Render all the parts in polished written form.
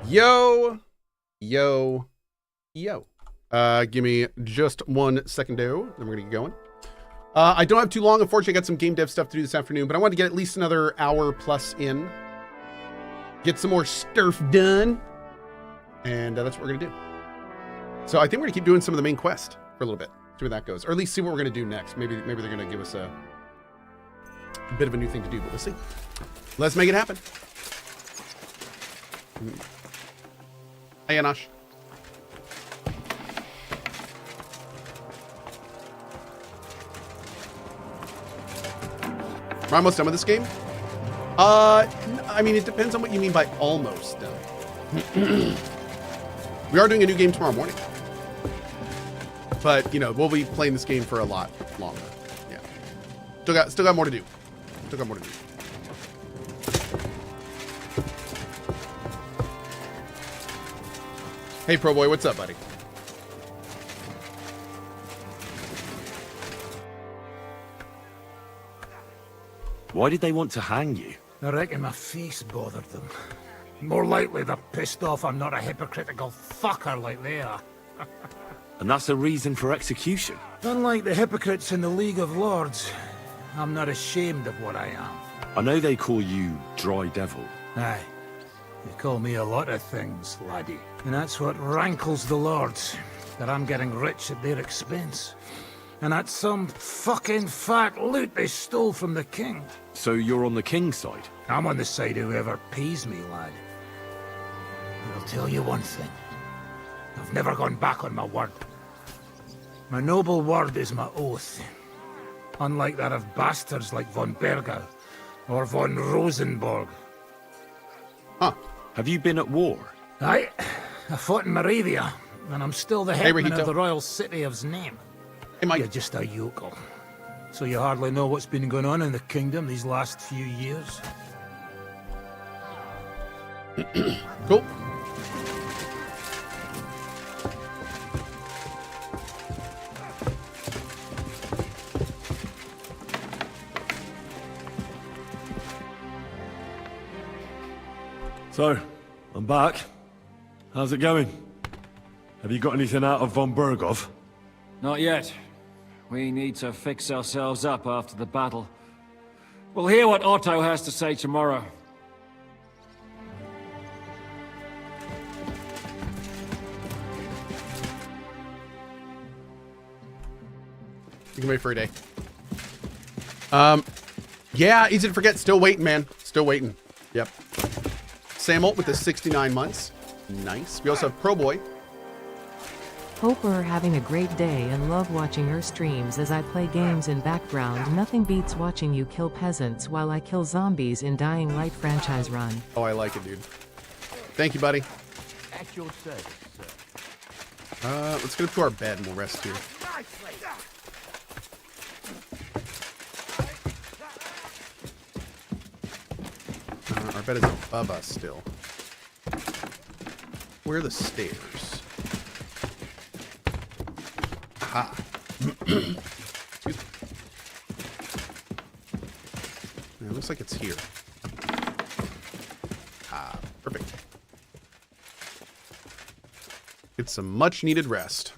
Yo. Give me just 1 second, then we're gonna get going. I don't have too long. Unfortunately, I got some game dev stuff to do this afternoon, but I wanted to get at least another hour plus in. Get some more stuff done. And that's what we're gonna do. So I think we're gonna keep doing some of the main quest for a little bit. See where that goes. Or at least see what we're gonna do next. Maybe they're gonna give us a bit of a new thing to do, but we'll see. Let's make it happen. Hey, Anash. We're almost done with this game. I mean, it depends on what you mean by almost done. We are doing a new game tomorrow morning. But, you know, we'll be playing this game for a lot longer. Yeah. Still got more to do. Hey, Pro Boy, what's up, buddy? Why did they want to hang you? I reckon my face bothered them. More likely they're pissed off I'm not a hypocritical fucker like they are. And that's a reason for execution? Unlike the hypocrites in the League of Lords, I'm not ashamed of what I am. I know they call you Dry Devil. Aye. They call me a lot of things, laddie. And that's what rankles the Lords, that I'm getting rich at their expense. And that's some fucking fat loot they stole from the king. So you're on the king's side? I'm on the side of whoever pays me, lad. But I'll tell you one thing. I've never gone back on my word. My noble word is my oath. Unlike that of bastards like von Bergow or von Rosenborg. Huh. Have you been at war? Aye. I fought in Moravia, and I'm still the headman Rahito. of the royal city of Znaim. Hey, Mike. You're just a yokel. So you hardly know what's been going on in the kingdom these last few years. Cool. So, I'm back. How's it going? Have you got anything out of von Bergow? Not yet. We need to fix ourselves up after the battle. We'll hear what Otto has to say tomorrow. You can wait for a day. Yeah, easy to forget. Still waiting, man. Still waiting. Yep. Samult with the 69 months. Nice. We also have Pro Boy. Hope we're having a great day and love watching your streams as I play games in background. Nothing beats watching you kill peasants while I kill zombies in Dying Light franchise run. Oh, I like it, dude. Thank you, buddy. At your service, sir. Let's get up to our bed and we'll rest here. Our bed is above us still. Where are the stairs? Aha. Excuse me. It looks like it's here. Ah, perfect. Get some much needed rest.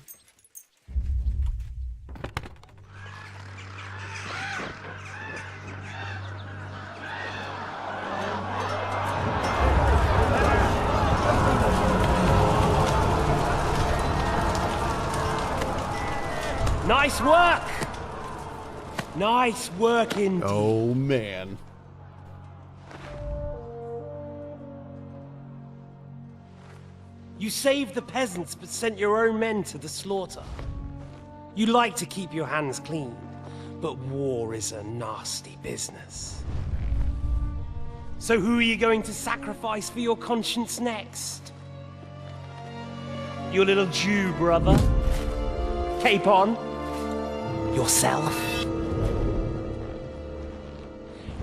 Nice work! Nice work indeed. Oh, man. You saved the peasants, but sent your own men to the slaughter. You like to keep your hands clean, but war is a nasty business. So who are you going to sacrifice for your conscience next? Your little Jew brother? Cape on? Yourself?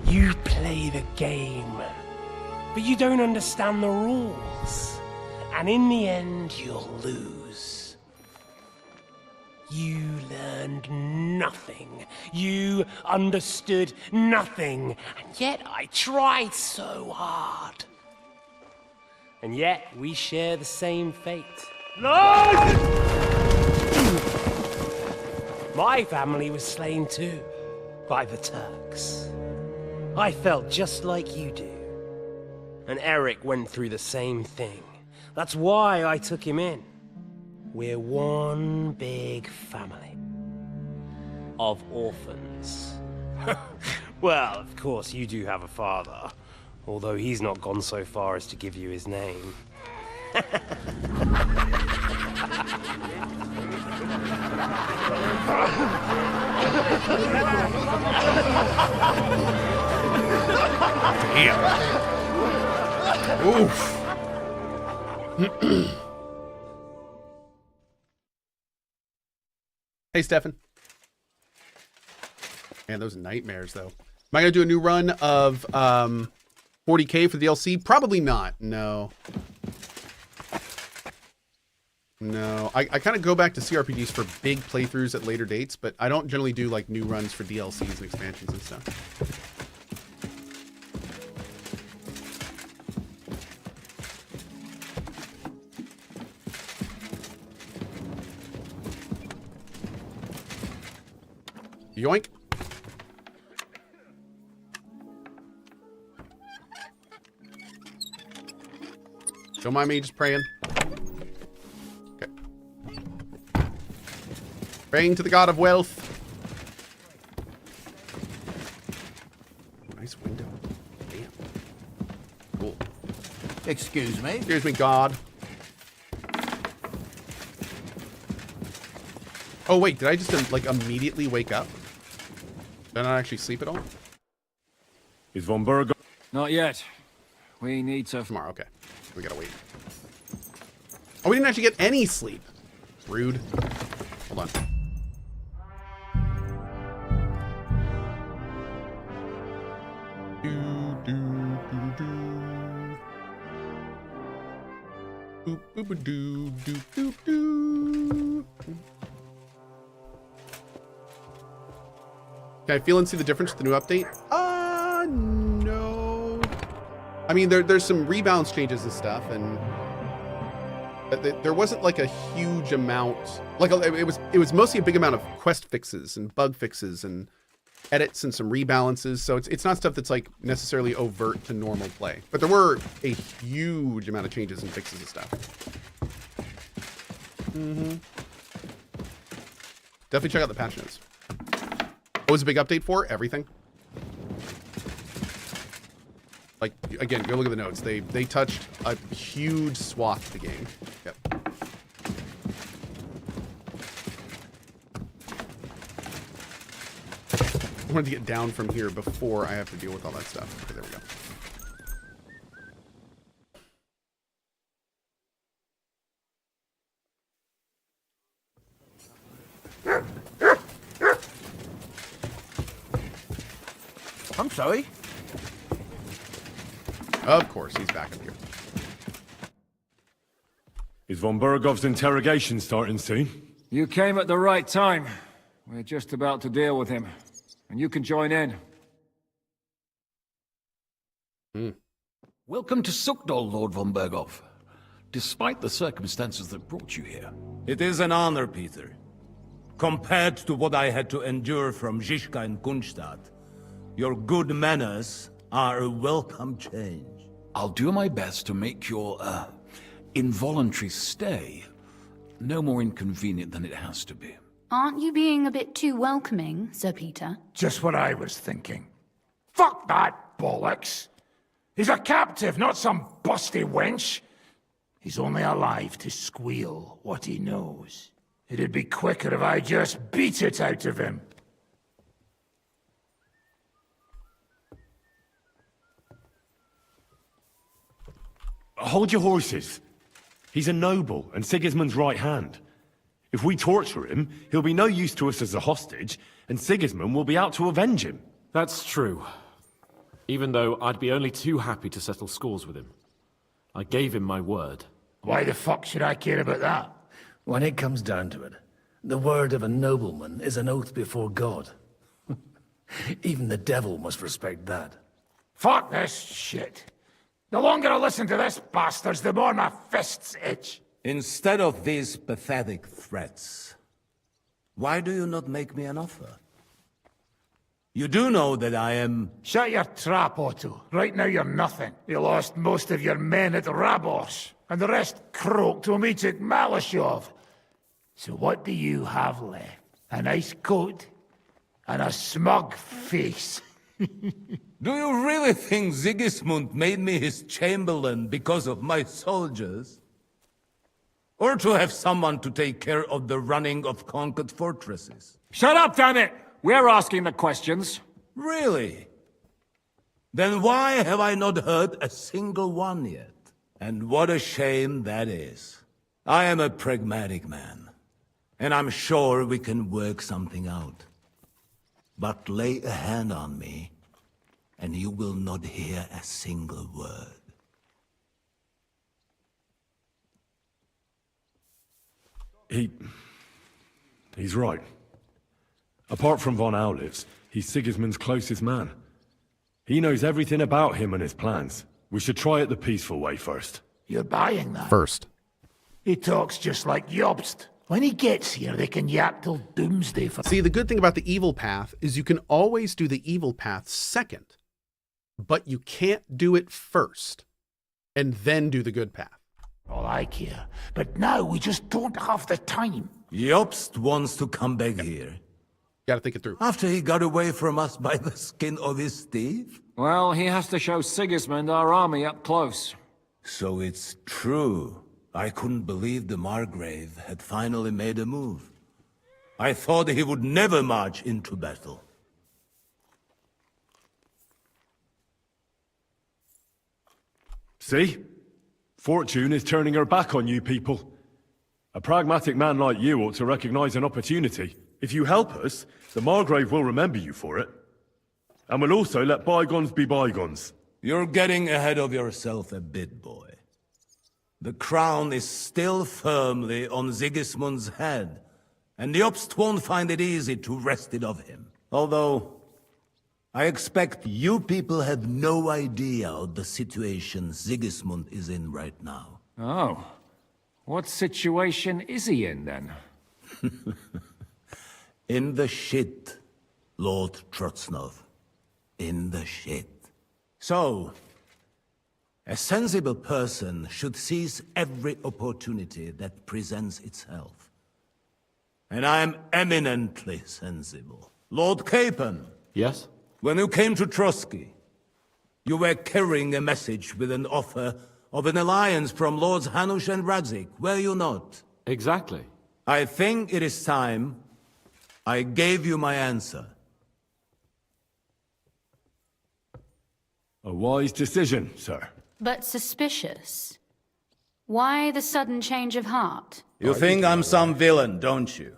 You play the game, but you don't understand the rules. And in the end, you'll lose. You learned nothing. You understood nothing. And yet I tried so hard. And yet, we share the same fate. My family was slain too, by the Turks. I felt just like you do. And Eric went through the same thing. That's why I took him in. We're one big family. Of orphans. Well, of course, you do have a father. Although he's not gone so far as to give you his name. Damn. Oof. Hey, Stefan. Man, those nightmares, though. Am I going to do a new run of 40K for the DLC? Probably not. No. No. I kind of go back to CRPGs for big playthroughs at later dates, but I don't generally do, like, new runs for DLCs and expansions and stuff. Yoink. Don't mind me just praying. Okay. Praying to the god of wealth. Nice window. Damn. Cool. Excuse me? Excuse me, God. Oh, wait. Did I just, like, immediately wake up? Did I not actually sleep at all? Is von Bergow? Not yet. We need to... Tomorrow, okay. We gotta wait. Oh, we didn't actually get any sleep. Rude. Hold on. Boop, boop, doo, doo, doo, doo. Can I feel and see the difference with the new update? No. I mean, there's some rebalance changes and stuff, and there wasn't like a huge amount. Like it was mostly a big amount of quest fixes and bug fixes and edits and some rebalances. So it's not stuff that's like necessarily overt to normal play. But there were a huge amount of changes and fixes and stuff. Definitely check out the patch notes. What was a big update for? Everything. Like, again, go look at the notes. They touched a huge swath of the game. Yep. I wanted to get down from here before I have to deal with all that stuff. Okay, there we go. I'm sorry? Of course, he's back up here. Is von Bergow's interrogation starting soon? You came at the right time. We're just about to deal with him. And you can join in. Welcome to Sukdol, Lord von Bergow. Despite the circumstances that brought you here. It is an honor, Peter. Compared to what I had to endure from Zizka and Kunstadt, your good manners are a welcome change. I'll do my best to make your, involuntary stay no more inconvenient than it has to be. Aren't you being a bit too welcoming, Sir Peter? Just what I was thinking. Fuck that bollocks! He's a captive, not some busty wench. He's only alive to squeal what he knows. It'd be quicker if I just beat it out of him. Hold your horses. He's a noble and Sigismund's right hand. If we torture him, he'll be no use to us as a hostage, and Sigismund will be out to avenge him. That's true. Even though I'd be only too happy to settle scores with him. I gave him my word. Why the fuck should I care about that? When it comes down to it, the word of a nobleman is an oath before God. Even the devil must respect that. Fuck this shit. The longer I listen to this bastards, the more my fists itch. Instead of these pathetic threats, why do you not make me an offer? You do know that I am... Shut your trap, Otto. Right now you're nothing. You lost most of your men at Rabos, and the rest croaked when we took Malashov. So what do you have left? A nice coat and a smug face. Do you really think Sigismund made me his chamberlain because of my soldiers? Or to have someone to take care of the running of conquered fortresses? Shut up, damn it! We're asking the questions. Really? Then why have I not heard a single one yet? And what a shame that is. I am a pragmatic man, and I'm sure we can work something out. But lay a hand on me, and you will not hear a single word. He's right. Apart from von Aulitz, he's Sigismund's closest man. He knows everything about him and his plans. We should try it the peaceful way first. You're buying that? First. He talks just like Jobst. When he gets here, they can yap till doomsday for... See, the good thing about the evil path is you can always do the evil path second, but you can't do it first and then do the good path. All I care. But now we just don't have the time. Jobst wants to come back here. Gotta think it through. After he got away from us by the skin of his teeth? Well, he has to show Sigismund our army up close. So it's true. I couldn't believe the Margrave had finally made a move. I thought he would never march into battle. See? Fortune is turning her back on you people. A pragmatic man like you ought to recognize an opportunity. If you help us, the Margrave will remember you for it. And will also let bygones be bygones. You're getting ahead of yourself a bit, boy. The crown is still firmly on Sigismund's head, and Jobst won't find it easy to wrest it of him. Although, I expect you people have no idea of the situation Sigismund is in right now. Oh. What situation is he in, then? In the shit, Lord Trotznov. In the shit. So, a sensible person should seize every opportunity that presents itself. And I am eminently sensible. Lord Capon. Yes? When you came to Trotsky, you were carrying a message with an offer of an alliance from Lords Hanush and Radzik, were you not? Exactly. I think it is time I gave you my answer. A wise decision, sir. But suspicious. Why the sudden change of heart? You think I'm some villain, don't you?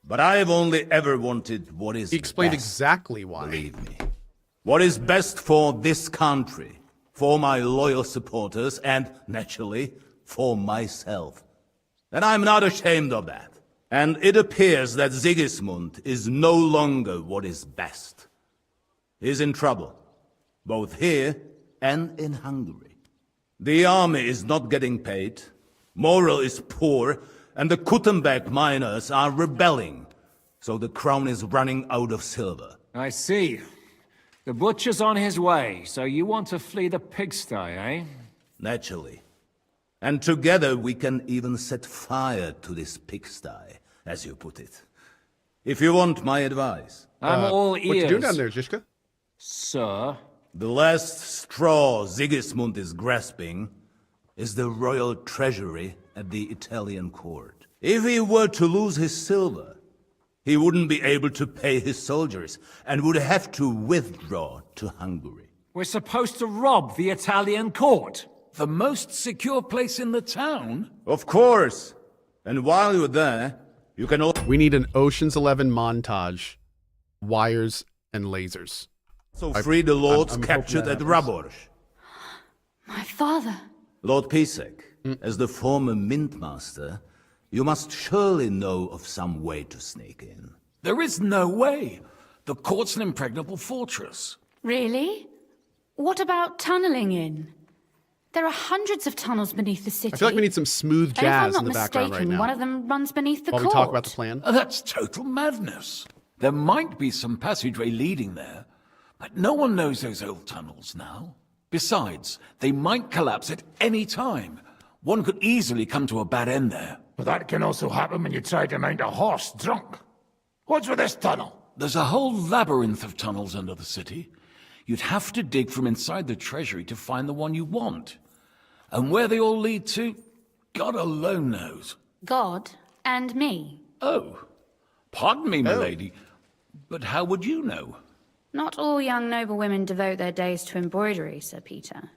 But I've only ever wanted what is He explained best, exactly why. believe me. What is best for this country, for my loyal supporters, and, naturally, for myself. And I'm not ashamed of that. And it appears that Sigismund is no longer what is best. He's in trouble, both here and in Hungary. The army is not getting paid, morale is poor, and the Kuttenberg miners are rebelling, so the crown is running out of silver. I see. The butcher's on his way, so you want to flee the pigsty, eh? Naturally. And together we can even set fire to this pigsty, as you put it. If you want my advice. I'm all ears. What you doing down there, Zizka? Sir? The last straw Sigismund is grasping is the royal treasury at the Italian court. If he were to lose his silver, he wouldn't be able to pay his soldiers and would have to withdraw to Hungary. We're supposed to rob the Italian court. The most secure place in the town? Of course. And while you're there, you can We need an Ocean's 11 montage. Wires and lasers. also free the lords I'm captured hoping at that Raborz. My father. Lord Pisek, as the former mint master, you must surely know of some way to sneak in. There is no way. The court's an impregnable fortress. Really? What about tunneling in? There are hundreds of tunnels beneath the city. I feel like we need some smooth jazz in the background right now. One of them runs beneath the while court. we talk about the plan. That's total madness. There might be some passageway leading there, but no one knows those old tunnels now. Besides, they might collapse at any time. One could easily come to a bad end there. But that can also happen when you try to mount a horse drunk. What's with this tunnel? There's a whole labyrinth of tunnels under the city. You'd have to dig from inside the treasury to find the one you want. And where they all lead to, God alone knows. God and me. Oh, pardon me, milady, but how would you know? Not all young noblewomen devote their days to embroidery, Sir Peter.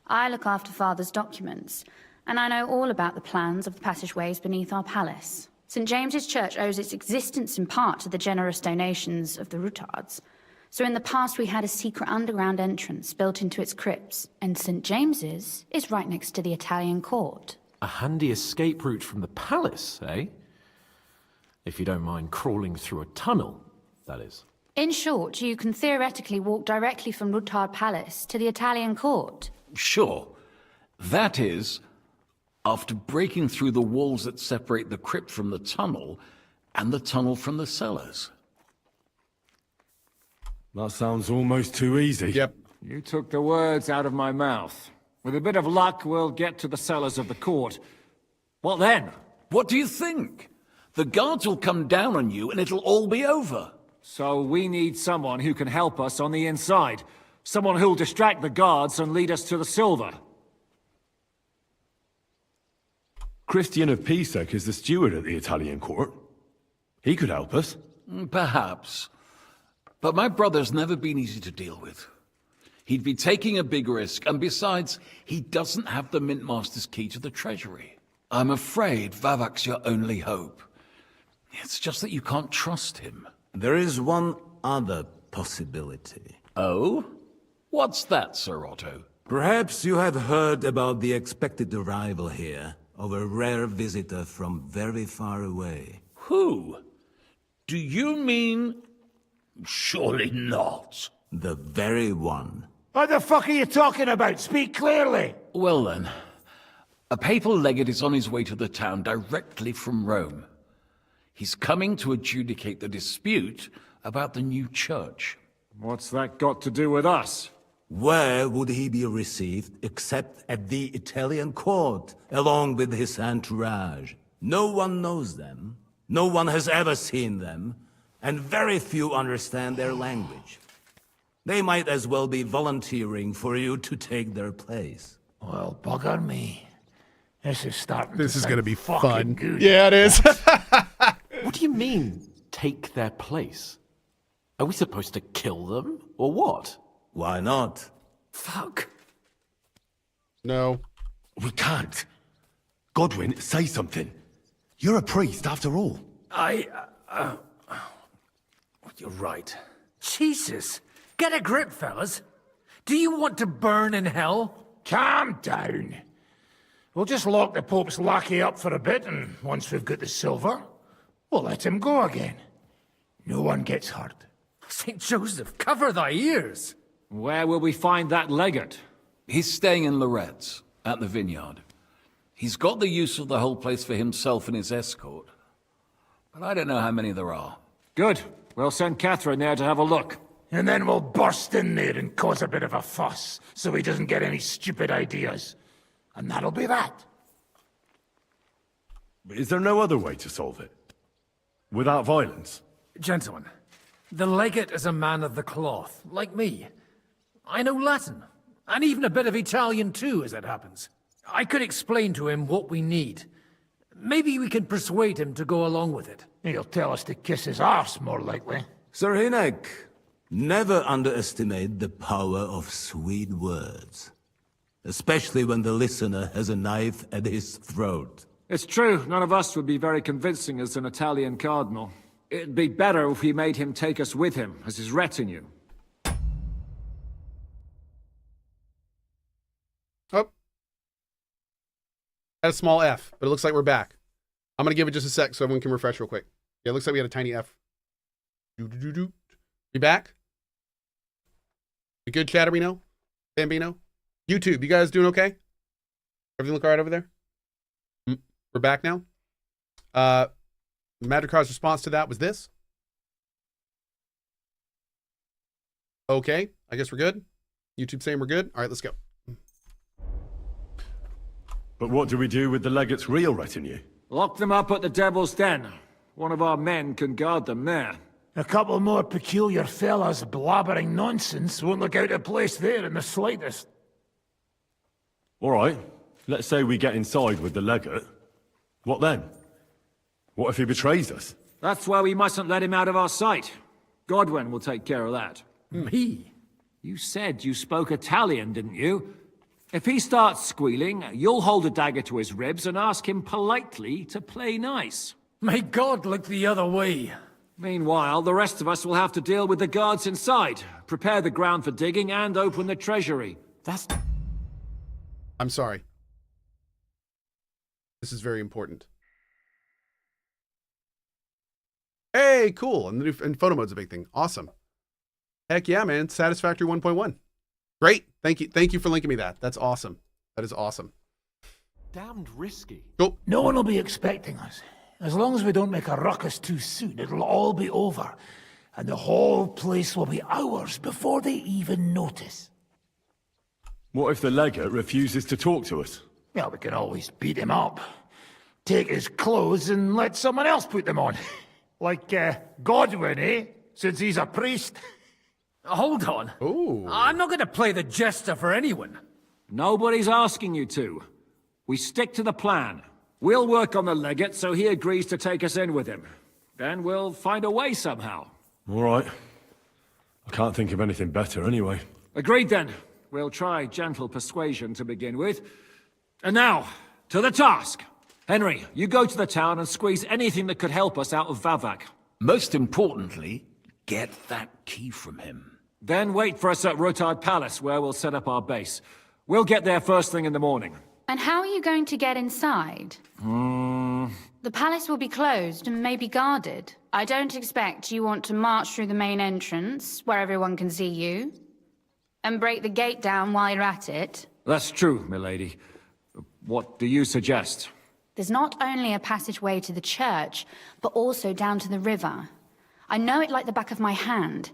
I look after Father's documents, and I know all about the plans of the passageways beneath our palace. St. James's Church owes its existence in part to the generous donations of the Ruthards. So in the past we had a secret underground entrance built into its crypts, and St. James's is right next to the Italian court. A handy escape route from the palace, eh? If you don't mind crawling through a tunnel, that is. In short, you can theoretically walk directly from Ruthard Palace to the Italian court. Sure. That is, after breaking through the walls that separate the crypt from the tunnel, and the tunnel from the cellars. That sounds almost too easy. Yep. You took the words out of my mouth. With a bit of luck, we'll get to the cellars of the court. What then? What do you think? The guards will come down on you and it'll all be over. So we need someone who can help us on the inside. Someone who'll distract the guards and lead us to the silver. Christian of Pisek is the steward at the Italian court. He could help us. Perhaps. But my brother's never been easy to deal with. He'd be taking a big risk, and besides, he doesn't have the Mint Master's key to the treasury. I'm afraid Vavak's your only hope. It's just that you can't trust him. There is one other possibility. Oh? What's that, Sir Otto? Perhaps you have heard about the expected arrival here of a rare visitor from very far away. Who? Do you mean... Surely not. The very one. What the fuck are you talking about? Speak clearly! Well then, a papal legate is on his way to the town directly from Rome. He's coming to adjudicate the dispute about the new church. What's that got to do with us? Where would he be received except at the Italian court, along with his entourage? No one knows them, no one has ever seen them, and very few understand their language. They might as well be volunteering for you to take their place. Well, bugger me. This is starting This to is sound going to be fucking fun. good. Yeah, it is. What do you mean, take their place? Are we supposed to kill them, or what? Why not? Fuck. No. We can't. Godwin, say something. You're a priest, after all. You're right. Jesus! Get a grip, fellas. Do you want to burn in hell? Calm down. We'll just lock the Pope's lackey up for a bit, and once we've got the silver, we'll let him go again. No one gets hurt. St. Joseph, cover thy ears! Where will we find that legate? He's staying in Loretz, at the vineyard. He's got the use of the whole place for himself and his escort. But I don't know how many there are. Good. We'll send Catherine there to have a look. And then we'll burst in there and cause a bit of a fuss, so he doesn't get any stupid ideas. And that'll be that. Is there no other way to solve it? Without violence? Gentlemen, the legate is a man of the cloth, like me. I know Latin, and even a bit of Italian too, as it happens. I could explain to him what we need. Maybe we can persuade him to go along with it. He'll tell us to kiss his arse, more likely. Sir Hinek, never underestimate the power of sweet words. Especially when the listener has a knife at his throat. It's true, none of us would be very convincing as an Italian cardinal. It'd be better if we made him take us with him, as his retinue. Oh. Had a small F, but it looks like we're back. I'm going to give it just a sec so everyone can refresh real quick. Yeah, it looks like we had a tiny F. We back? We good, Chatterino? Bambino? YouTube, you guys doing okay? Everything look all right over there? We're back now. Madricar's response to that was this. Okay, I guess we're good. YouTube saying we're good. All right, let's go. But what do we do with the legate's real retinue? Lock them up at the Devil's Den. One of our men can guard them there. A couple more peculiar fellas blabbering nonsense won't look out of place there in the slightest. All right, let's say we get inside with the legate. What then? What if he betrays us? That's why we mustn't let him out of our sight. Godwin will take care of that. Me? You said you spoke Italian, didn't you? If he starts squealing, you'll hold a dagger to his ribs and ask him politely to play nice. May God look the other way. Meanwhile, the rest of us will have to deal with the guards inside, prepare the ground for digging, and open the treasury. I'm sorry. This is very important. Hey, cool. And photo mode's a big thing. Awesome. Heck yeah, man. Satisfactory 1.1. Great. Thank you. Thank you for linking me that. That's awesome. That is awesome. Damned risky. Cool. No one will be expecting us. As long as we don't make a ruckus too soon, it'll all be over. And the whole place will be ours before they even notice. What if the legate refuses to talk to us? Well, we can always beat him up. Take his clothes and let someone else put them on. Like, Godwin, eh? Since he's a priest. Hold on. Ooh. I'm not going to play the jester for anyone. Nobody's asking you to. We stick to the plan. We'll work on the legate so he agrees to take us in with him. Then we'll find a way somehow. All right. I can't think of anything better anyway. Agreed then. We'll try gentle persuasion to begin with. And now, to the task. Henry, you go to the town and squeeze anything that could help us out of Vavak. Most importantly, get that key from him. Then wait for us at Ruthard Palace, where we'll set up our base. We'll get there first thing in the morning. And how are you going to get inside? The palace will be closed and maybe guarded. I don't expect you want to march through the main entrance, where everyone can see you, and break the gate down while you're at it. That's true, milady. What do you suggest? There's not only a passageway to the church, but also down to the river. I know it like the back of my hand.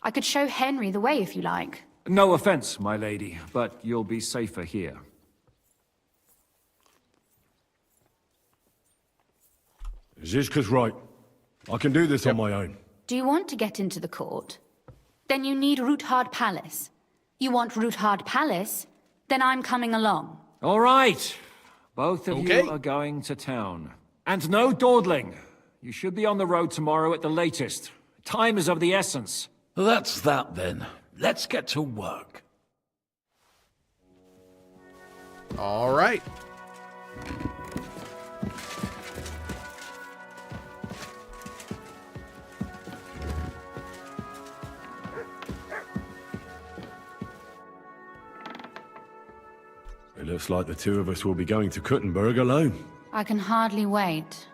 I could show Henry the way if you like. No offense, my lady, but you'll be safer here. Zizka's right. I can do this on my own. Do you want to get into the court? Then you need Ruthard Palace. You want Ruthard Palace? Then I'm coming along. All right. Both of you are going to town. And no dawdling. You should be on the road tomorrow at the latest. Time is of the essence. That's that then. Let's get to work. All right. It looks like the two of us will be going to Kuttenberg alone. I can hardly wait.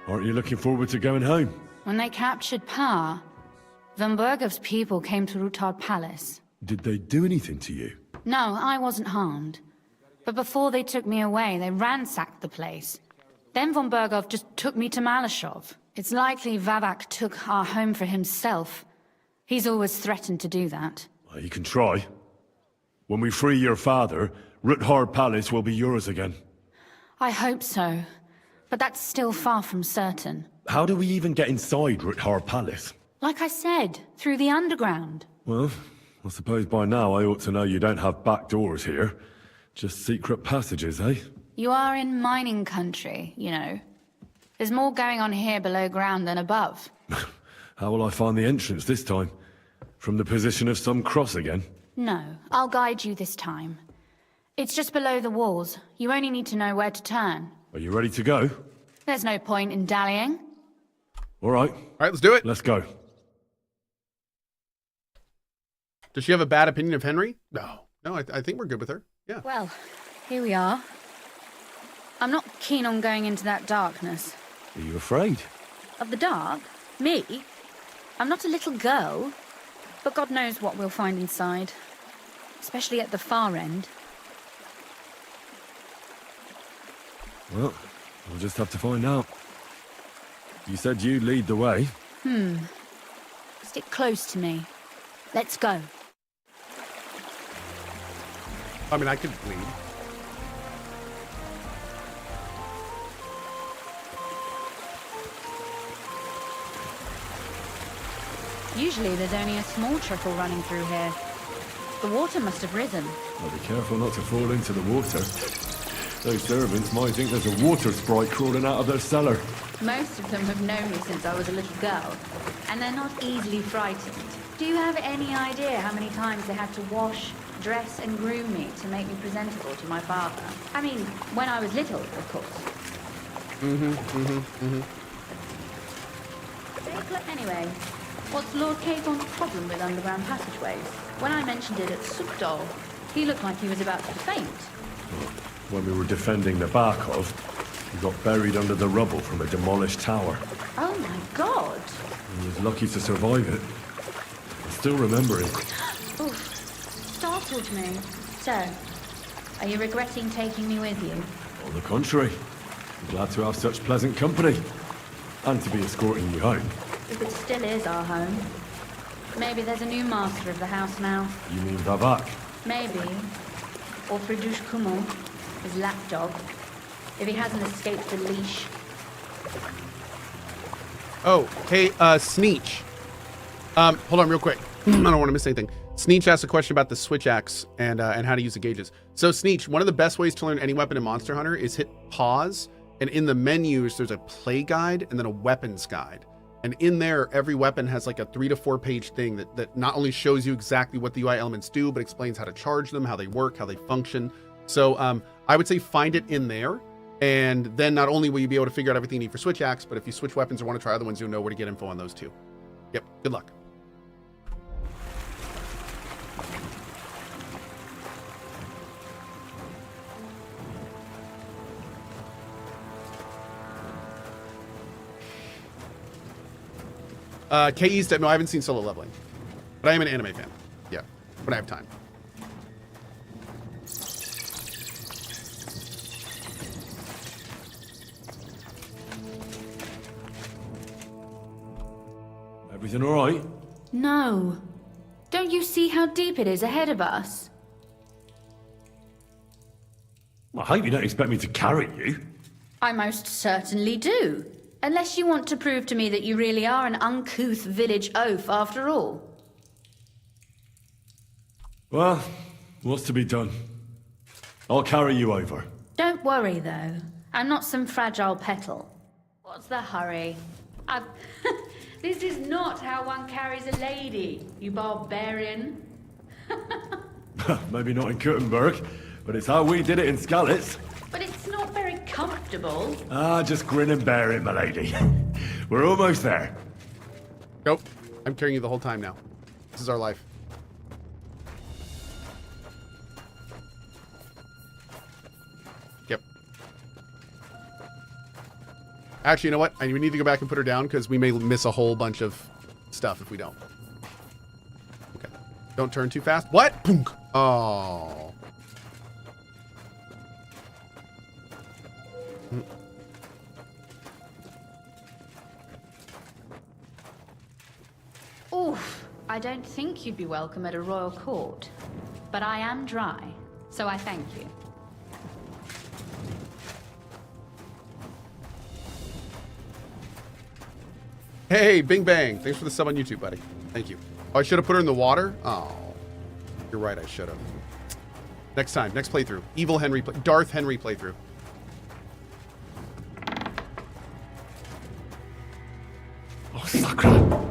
Aren't you looking forward to going home? When they captured Pa, von Bergow's people came to Ruthard Palace. Did they do anything to you? No, I wasn't harmed. But before they took me away, they ransacked the place. Then von Bergow just took me to Malashov. It's likely Vavak took our home for himself. He's always threatened to do that. Well, you can try. When we free your father, Ruthard Palace will be yours again. I hope so. But that's still far from certain. How do we even get inside Ruthard Palace? Like I said, through the underground. Well, I suppose by now I ought to know you don't have back doors here. Just secret passages, eh? You are in mining country, you know. There's more going on here below ground than above. How will I find the entrance this time? From the position of some cross again? No, I'll guide you this time. It's just below the walls. You only need to know where to turn. Are you ready to go? There's no point in dallying. All right. All right, let's do it. Let's go. Does she have a bad opinion of Henry? No. No, I think we're good with her. Yeah. Well, here we are. I'm not keen on going into that darkness. Are you afraid? Of the dark? Me? I'm not a little girl. But God knows what we'll find inside. Especially at the far end. Well, we'll just have to find out. You said you'd lead the way. Stick close to me. Let's go. I mean, I could lead. Usually there's only a small trickle running through here. The water must have risen. I'll be careful not to fall into the water. Those servants might think there's a water sprite crawling out of their cellar. Most of them have known me since I was a little girl, and they're not easily frightened. Do you have any idea how many times they had to wash, dress and groom me to make me presentable to my father? I mean, when I was little, of course. Anyway, what's Lord Caithorn's problem with underground passageways? When I mentioned it at Sukdol, he looked like he was about to faint. When we were defending the Barkov, we got buried under the rubble from a demolished tower. Oh my god! He was lucky to survive it. I still remember it. Oof. Startled me. So, are you regretting taking me with you? On the contrary, I'm glad to have such pleasant company. And to be escorting you home. If it still is our home. Maybe there's a new master of the house now. You mean Vavak? Maybe. Or Fridush Kumul, his lapdog. If he hasn't escaped the leash. Oh, hey, Sneech. Hold on real quick. I don't want to miss anything. Sneech asked a question about the switch axe and how to use the gauges. So Sneech, one of the best ways to learn any weapon in Monster Hunter is hit pause, and in the menus there's a play guide and then a weapons guide. And in there, every weapon has like a 3 to 4 page thing that not only shows you exactly what the UI elements do, but explains how to charge them, how they work, how they function. So I would say find it in there. And then not only will you be able to figure out everything you need for switch axe, but if you switch weapons or want to try other ones, you'll know where to get info on those too. Yep, good luck. KE's dead. No, I haven't seen Solo Leveling, but I am an anime fan. Yeah, when I have time. Everything all right? No. Don't you see how deep it is ahead of us? I hope you don't expect me to carry you. I most certainly do. Unless you want to prove to me that you really are an uncouth village oaf after all. Well, what's to be done? I'll carry you over. Don't worry, though. I'm not some fragile petal. What's the hurry? This is not how one carries a lady, you barbarian. Maybe not in Kuttenberg, but it's how we did it in Skalitz. But it's not very comfortable. Just grin and bear it, my lady. We're almost there. Nope. I'm carrying you the whole time now. This is our life. Yep. Actually, you know what? We need to go back and put her down because we may miss a whole bunch of stuff if we don't. Okay. Don't turn too fast. What? Punk. Oh. Oof, I don't think you'd be welcome at a royal court. But I am dry, so I thank you. Hey, Bing Bang. Thanks for the sub on YouTube, buddy. Thank you. Oh, I should have put her in the water? Oh. You're right, I should have. Next time, next playthrough. Evil Henry, Darth Henry playthrough. Oh, Sakra!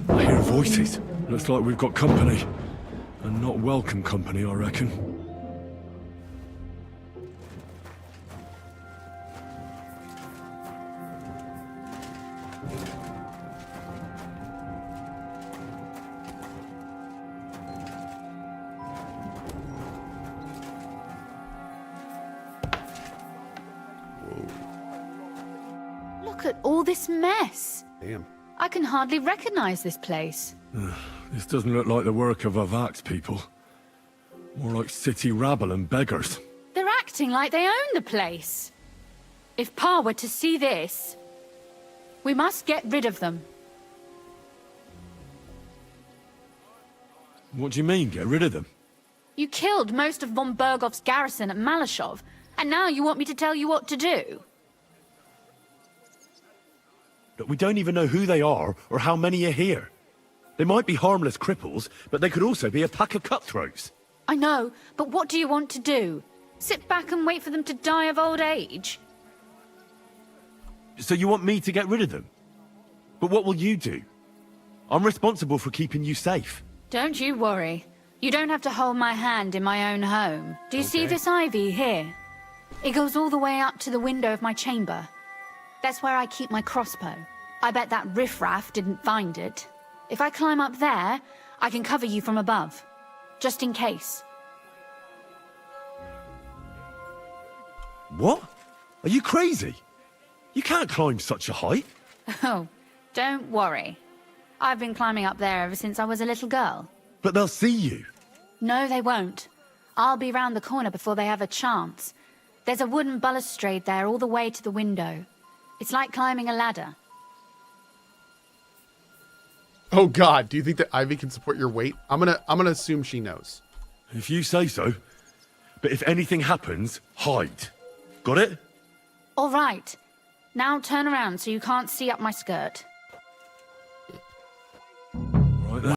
I hear voices. Looks like we've got company. And not welcome company, I reckon. Look at all this mess. Damn. I can hardly recognize this place. This doesn't look like the work of Avak's people. More like city rabble and beggars. They're acting like they own the place. If Pa were to see this, we must get rid of them. What do you mean, get rid of them? You killed most of von Bergow's garrison at Malashov, and now you want me to tell you what to do? Look, we don't even know who they are or how many are here. They might be harmless cripples, but they could also be a pack of cutthroats. I know, but what do you want to do? Sit back and wait for them to die of old age? So you want me to get rid of them? But what will you do? I'm responsible for keeping you safe. Don't you worry. You don't have to hold my hand in my own home. Do you see this ivy here? It goes all the way up to the window of my chamber. That's where I keep my crossbow. I bet that riffraff didn't find it. If I climb up there, I can cover you from above. Just in case. What? Are you crazy? You can't climb such a height. Oh, don't worry. I've been climbing up there ever since I was a little girl. But they'll see you. No, they won't. I'll be round the corner before they have a chance. There's a wooden balustrade there all the way to the window. It's like climbing a ladder. Oh God, do you think that Ivy can support your weight? I'm gonna assume she knows. If you say so. But if anything happens, hide. Got it? All right. Now turn around so you can't see up my skirt.